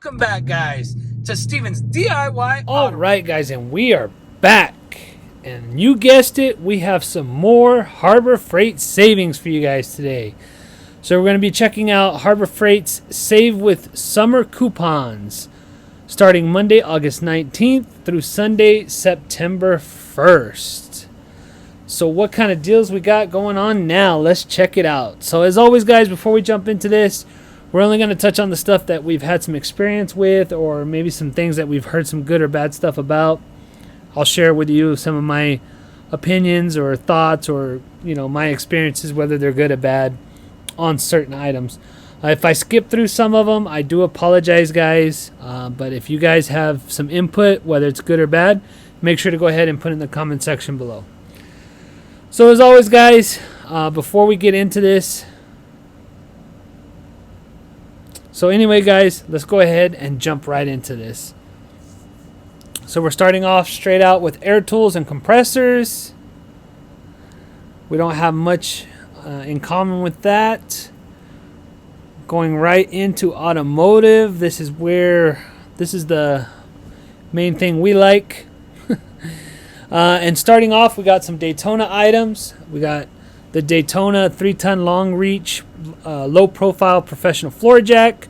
Welcome back, guys, to Steven's DIY All Auto. right, guys, and we are back. And you guessed it, we have some more Harbor Freight savings for you guys today. So we're going to be checking out Harbor Freight's Save with Summer coupons starting Monday, August 19th through Sunday, September 1st. So what kind of deals we got going on now? Let's check it out. So as always, guys, before we jump into this, we're only going to touch on the stuff that we've had some experience with, or maybe some things that we've heard some good or bad stuff about. I'll share with you some of my opinions or thoughts, or my experiences, whether they're good or bad on certain items. If I skip through some of them, I do apologize, guys. But if you guys have some input, whether it's good or bad, make sure to go ahead and put it in the comment section below. So as always, guys, before we get into this, let's go ahead and jump right into this. So we're starting off straight out with air tools and compressors. We don't have much in common with that. Going right into automotive. This is the main thing we like. And starting off, we got some Daytona items. We got the Daytona 3-ton long reach, low profile professional floor jack.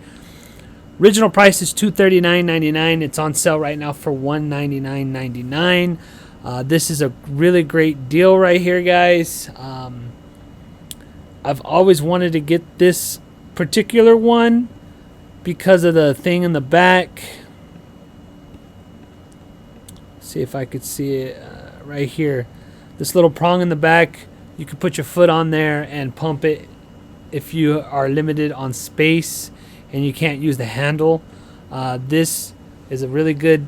Original price is $239.99. It's on sale right now for $199.99. This is a really great deal right here, guys. I've always wanted to get this particular one because of the thing in the back. See if I could see it right here. This little prong in the back, you can put your foot on there and pump it if you are limited on space and you can't use the handle. This is a really good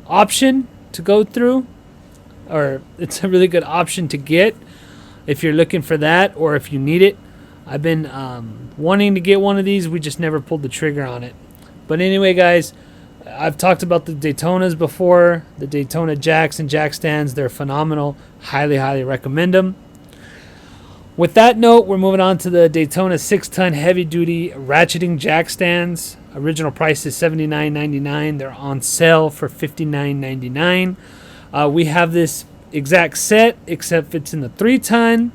option to go through, or it's a really good option to get if you're looking for that, or if you need it. I've been wanting to get one of these. We just never pulled the trigger on it. But anyway, guys, I've talked about the Daytonas before, the Daytona jacks and jack stands. They're phenomenal. Highly, highly recommend them. With that note, we're moving on to the Daytona 6-ton heavy-duty ratcheting jack stands. Original price is $79.99. They're on sale for $59.99. We have this exact set, except it's in the 3-ton.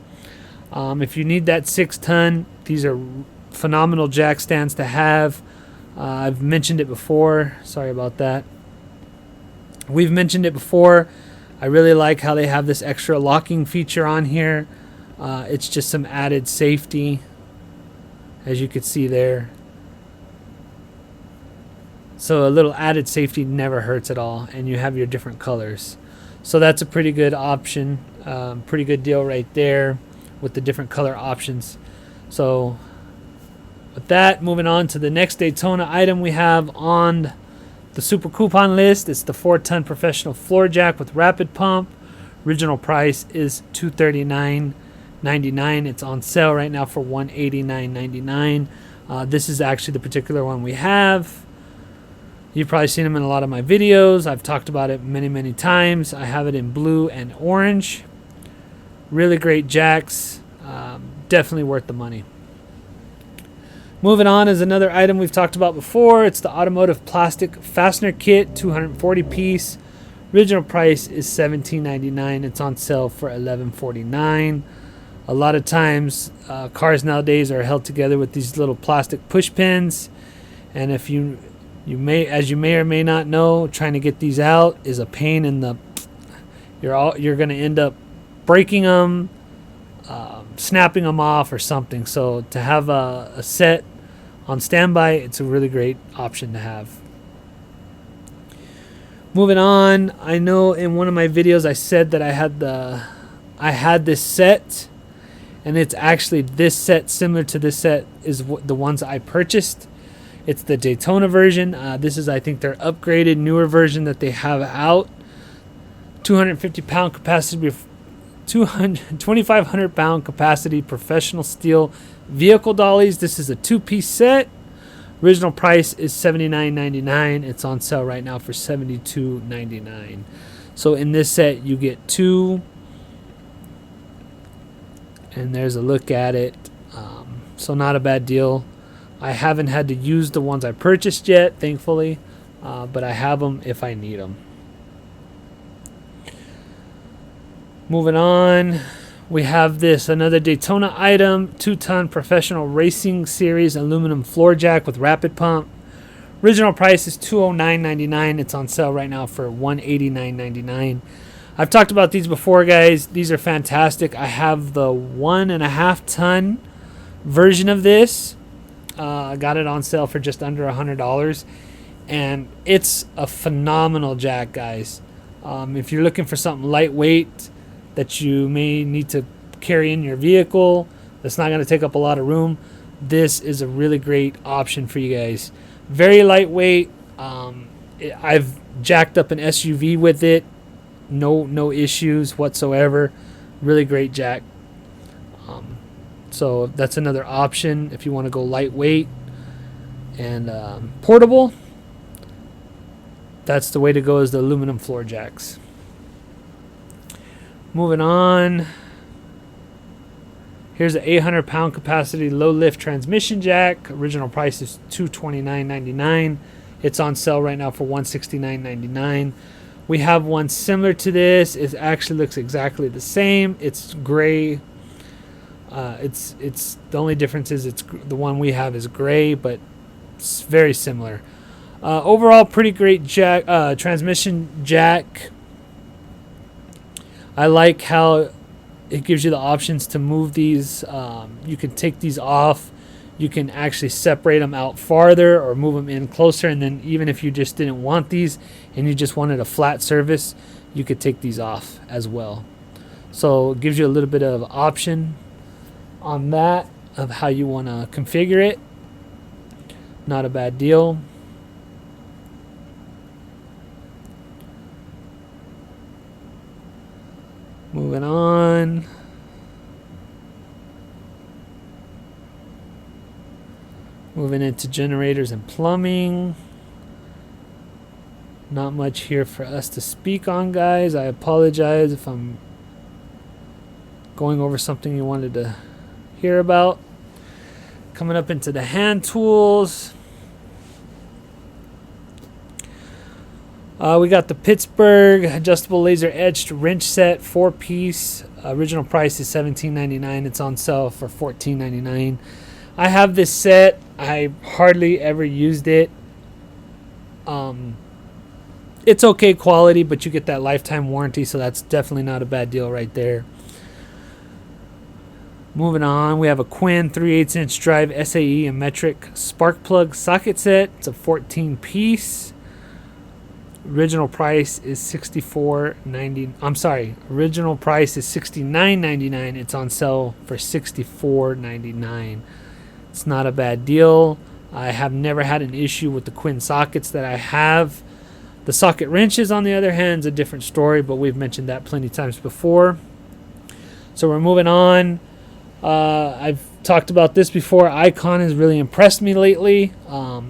If you need that 6-ton, these are phenomenal jack stands to have. I've mentioned it before. Sorry about that. We've mentioned it before. I really like how they have this extra locking feature on here. It's just some added safety, as you can see there. So a little added safety never hurts at all, and you have your different colors. So that's a pretty good option, pretty good deal right there with the different color options. So with that, moving on to the next Daytona item we have on the super coupon list. It's the 4-ton professional floor jack with rapid pump. Original price is $239.99. It's on sale right now for $189.99. This is actually the particular one we have. You've probably seen them in a lot of my videos. I've talked about it many, many times. I have it in blue and orange. Really great jacks. Definitely worth the money. Moving on is another item we've talked about before. It's the automotive plastic fastener kit, 240 piece. Original price is $17.99. It's on sale for $11.49. A lot of times, cars nowadays are held together with these little plastic push pins, and if you may or may not know, trying to get these out is a pain in the. You're going to end up breaking them, snapping them off, or something. So to have a set on standby, it's a really great option to have. Moving on, I know in one of my videos I said that I had this set, and it's actually this set, similar to this set, is the ones I purchased. It's the Daytona version. This is, I think, their upgraded, newer version that they have out. 250-pound capacity, 2,500-pound capacity professional steel vehicle dollies. This is a 2-piece set. Original price is $79.99. It's on sale right now for $72.99. So in this set, you get 2. And there's a look at it. So not a bad deal. I haven't had to use the ones I purchased yet, thankfully, but I have them if I need them. Moving on, we have this another Daytona item, 2-ton professional racing series aluminum floor jack with rapid pump. Original price is $209.99. It's on sale right now for $189.99. I've talked about these before, guys. These are fantastic. I have the 1.5 ton version of this. I got it on sale for just under $100, and it's a phenomenal jack, guys. If you're looking for something lightweight that you may need to carry in your vehicle that's not going to take up a lot of room, this is a really great option for you guys. Very lightweight. I've jacked up an SUV with it. No issues whatsoever. Really great jack. So that's another option if you want to go lightweight and portable. That's the way to go, is the aluminum floor jacks. Moving on. Here's an 800-pound capacity low lift transmission jack. Original price is $229.99. It's on sale right now for $169.99. We have one similar to this. It actually looks exactly the same. It's gray. It's the only difference is it's the one we have is gray, but it's very similar. Overall, pretty great jack transmission jack. I like how it gives you the options to move these. You can take these off. You can actually separate them out farther or move them in closer. And then even if you just didn't want these and you just wanted a flat surface, you could take these off as well. So it gives you a little bit of option on that of how you want to configure it. Not a bad deal. Moving on. Moving into generators and plumbing. Not much here for us to speak on, guys. I apologize if I'm going over something you wanted to hear about. Coming up into the hand tools. We got the Pittsburgh adjustable laser etched wrench set, 4-piece. Original price is $17.99. It's on sale for $14.99. I have this set. I hardly ever used it. It's okay quality, but you get that lifetime warranty, so that's definitely not a bad deal right there. Moving on, we have a Quinn 3/8-inch drive SAE and metric spark plug socket set. It's a 14-piece. Original price is $64.90. I'm sorry. Original price is $69.99. It's on sale for $64.99. It's not a bad deal. I have never had an issue with the Quinn sockets that I have. The socket wrenches, on the other hand, is a different story, but we've mentioned that plenty of times before. So we're moving on. I've talked about this before. Icon has really impressed me lately.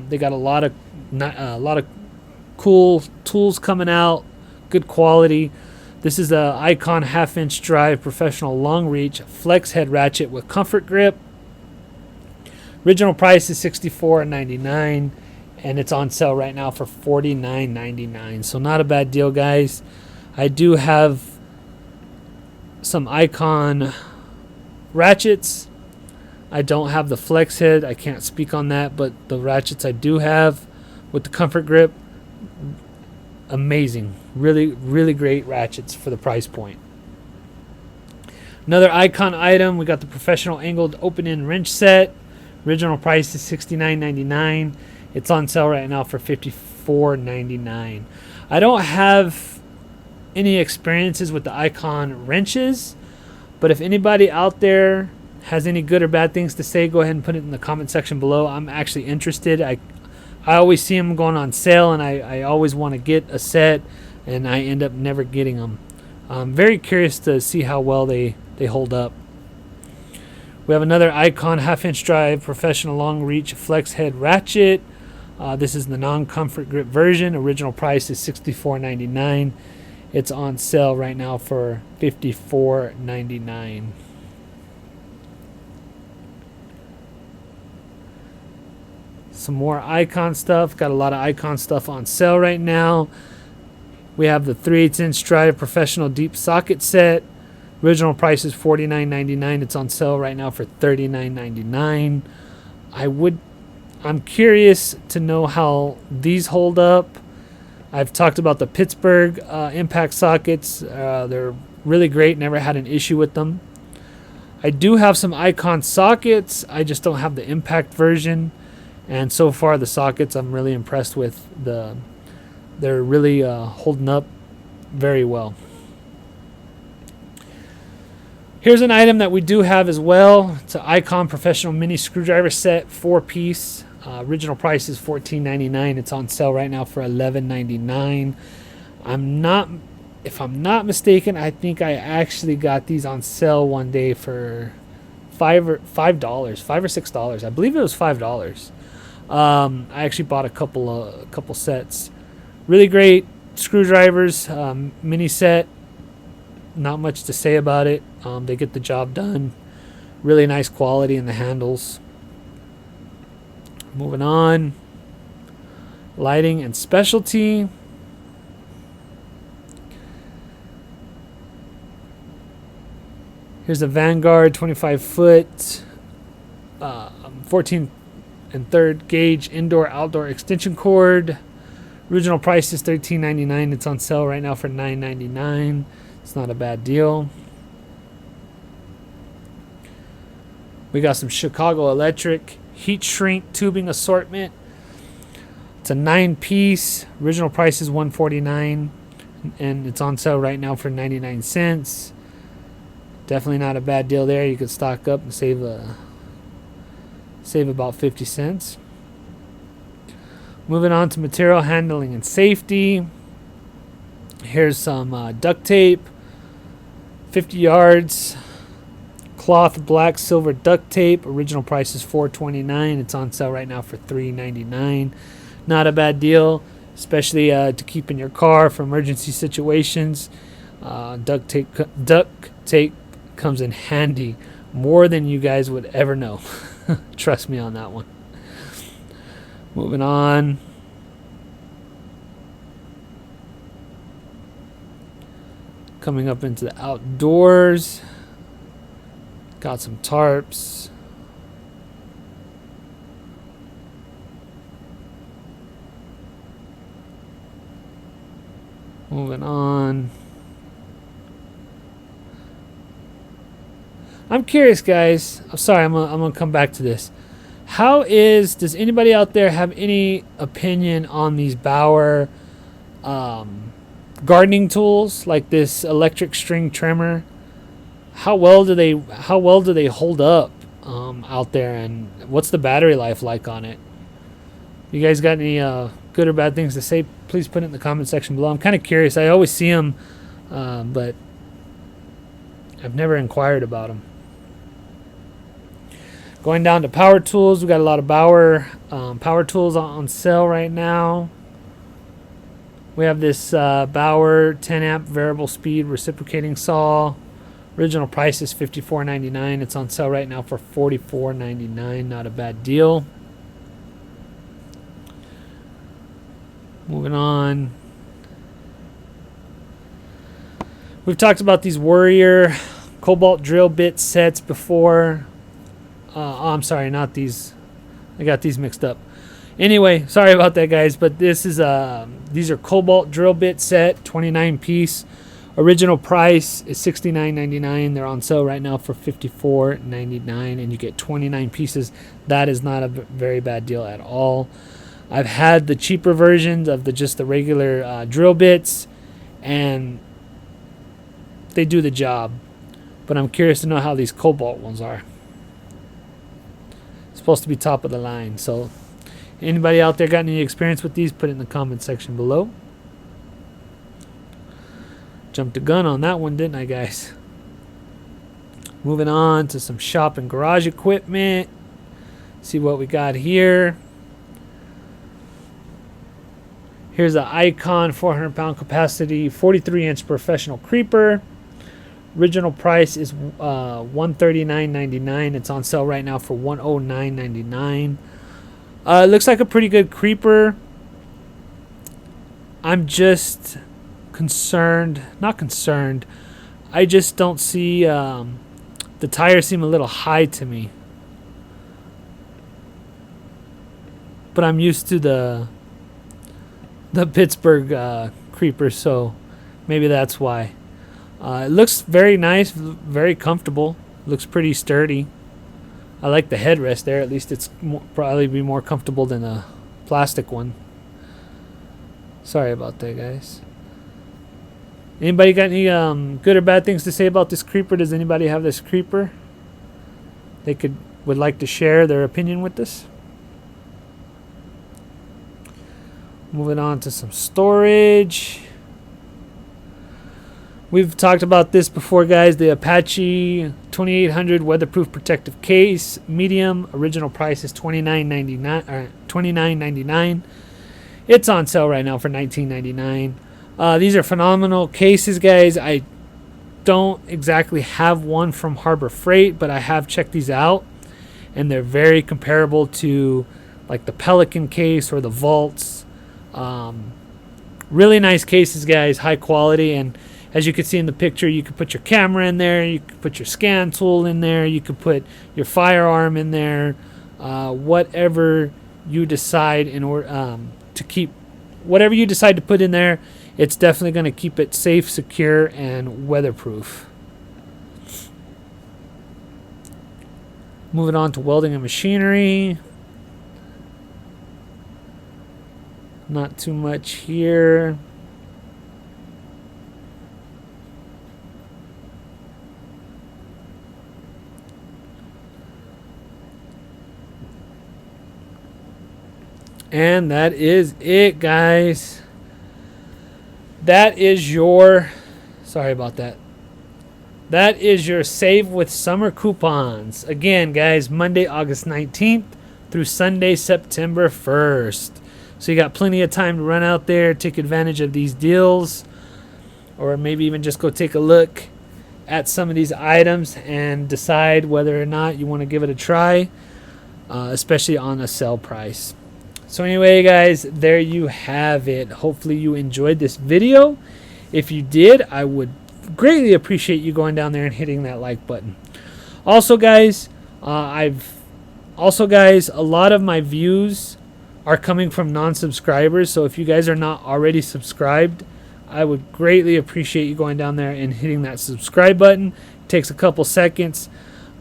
They got a lot of cool tools coming out, good quality. This is the Icon 1/2-inch drive professional long reach flex head ratchet with comfort grip. Original price is $64.99, and it's on sale right now for $49.99. So not a bad deal, guys. I do have some Icon ratchets. I don't have the flex head. I can't speak on that, but the ratchets I do have with the comfort grip, amazing. Really great ratchets for the price point. Another Icon item, we got the professional angled open-end wrench set. Original price is $69.99. It's on sale right now for $54.99. I don't have any experiences with the Icon wrenches, but if anybody out there has any good or bad things to say, go ahead and put it in the comment section below. I'm actually interested. I always see them going on sale, and I always want to get a set, and I end up never getting them. I'm very curious to see how well they hold up. We have another Icon 1/2-inch drive professional long reach flex head ratchet. This is the non-comfort grip version. Original price is $64.99. It's on sale right now for $54.99. Some more Icon stuff. Got a lot of Icon stuff on sale right now. We have the 3/8" drive professional deep socket set. Original price is $49.99. It's on sale right now for $39.99. I'm curious to know how these hold up. I've talked about the Pittsburgh impact sockets. They're really great. Never had an issue with them. I do have some Icon sockets. I just don't have the impact version. And so far, the sockets I'm really impressed with. They're really holding up very well. Here's an item that we do have as well. It's an Icon professional mini screwdriver set, 4-piece. Original price is $14.99. It's on sale right now for $11.99. If I'm not mistaken, I think I actually got these on sale one day for $5 or $6. I believe it was $5. I actually bought a couple sets. Really great screwdrivers, mini set. Not much to say about it. They get the job done. Really nice quality in the handles. Moving on. Lighting and specialty. Here's a Vanguard 25-foot, 14 1/3 gauge indoor-outdoor extension cord. Original price is $13.99. It's on sale right now for $9.99. It's not a bad deal. We got some Chicago Electric heat shrink tubing assortment. It's a 9-piece. Original price is $149, and it's on sale right now for 99 cents. Definitely not a bad deal there. You could stock up and save about 50 cents. Moving on to material handling and safety. Here's some duct tape, 50 yards, cloth black silver duct tape. Original price is $4.29. It's on sale right now for $3.99. Not a bad deal, especially to keep in your car for emergency situations. Duct tape comes in handy more than you guys would ever know. Trust me on that one. Moving on. Coming up into the outdoors. Got some tarps. Moving on. I'm curious, guys. I'm sorry, I'm gonna come back to this. Does anybody out there have any opinion on these Bauer gardening tools, like this electric string trimmer? How well do they hold up out there, and what's the battery life like on it? You guys got any good or bad things to say? Please put it in the comment section below. I'm kind of curious. I always see them, but I've never inquired about them. Going down to power tools, we got a lot of Bauer power tools on sale right now. We have this Bauer 10 amp variable speed reciprocating saw. Original price is $54.99. It's on sale right now for $44.99. Not a bad deal. Moving on. We've talked about these Warrior Cobalt drill bit sets before. I'm sorry, not these. I got these mixed up. Anyway, sorry about that, guys. But these are Cobalt drill bit set, 29-piece. Original price is $69.99. They're on sale right now for $54.99, and you get 29 pieces. That is not a very bad deal at all. I've had the cheaper versions of just the regular drill bits, and they do the job. But I'm curious to know how these Cobalt ones are. Supposed to be top of the line. So anybody out there got any experience with these, put it in the comment section below. Jumped the gun on that one, didn't I, guys? Moving on to some shop and garage equipment. See what we got here. Here's an Icon 400-pound capacity 43-inch professional creeper. Original price is $139.99. It's on sale right now for $109.99. It looks like a pretty good creeper. I'm just concerned, not concerned. I just don't see, the tires seem a little high to me. But I'm used to the Pittsburgh creeper, so maybe that's why. It looks very nice, very comfortable. Looks pretty sturdy. I like the headrest there. At least it's probably be more comfortable than a plastic one. Sorry about that, guys. Anybody got any good or bad things to say about this creeper? Does anybody have this creeper? They would like to share their opinion with us. Moving on to some storage. We've talked about this before, guys. The Apache 2800 weatherproof protective case, medium. Original price is $29.99. It's on sale right now for $19.99. These are phenomenal cases, guys. I don't exactly have one from Harbor Freight, but I have checked these out, and they're very comparable to like the Pelican case or the Vaults. Really nice cases, guys. High quality, and as you can see in the picture, you can put your camera in there, you can put your scan tool in there, you can put your firearm in there, whatever you decide in order to keep, whatever you decide to put in there, it's definitely going to keep it safe, secure, and weatherproof. Moving on to welding and machinery. Not too much here. And that is it, guys. That is your, sorry about that. That is your Save with Summer coupons. Again, guys, Monday, August 19th through Sunday, September 1st. So you got plenty of time to run out there, take advantage of these deals, or maybe even just go take a look at some of these items and decide whether or not you want to give it a try, especially on a sale price. So anyway, guys, there you have it. Hopefully you enjoyed this video. If you did, I would greatly appreciate you going down there and hitting that like button. Also, guys, a lot of my views are coming from non-subscribers. So if you guys are not already subscribed, I would greatly appreciate you going down there and hitting that subscribe button. It takes a couple seconds.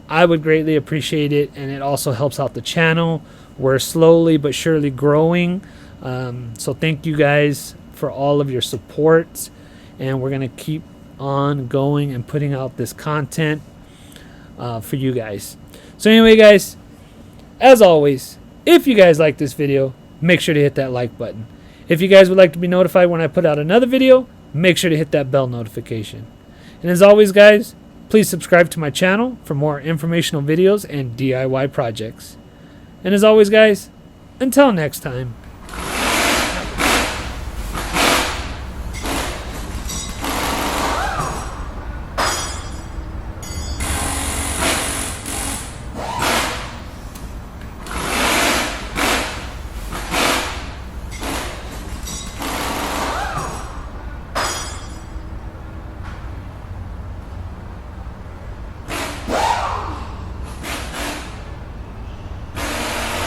I would greatly appreciate it, and it also helps out the channel. We're slowly but surely growing. So thank you guys for all of your support, and we're going to keep on going and putting out this content for you guys. So anyway, guys, as always, if you guys like this video, make sure to hit that like button. If you guys would like to be notified when I put out another video, make sure to hit that bell notification. And as always, guys, please subscribe to my channel for more informational videos and DIY projects. And as always, guys, until next time.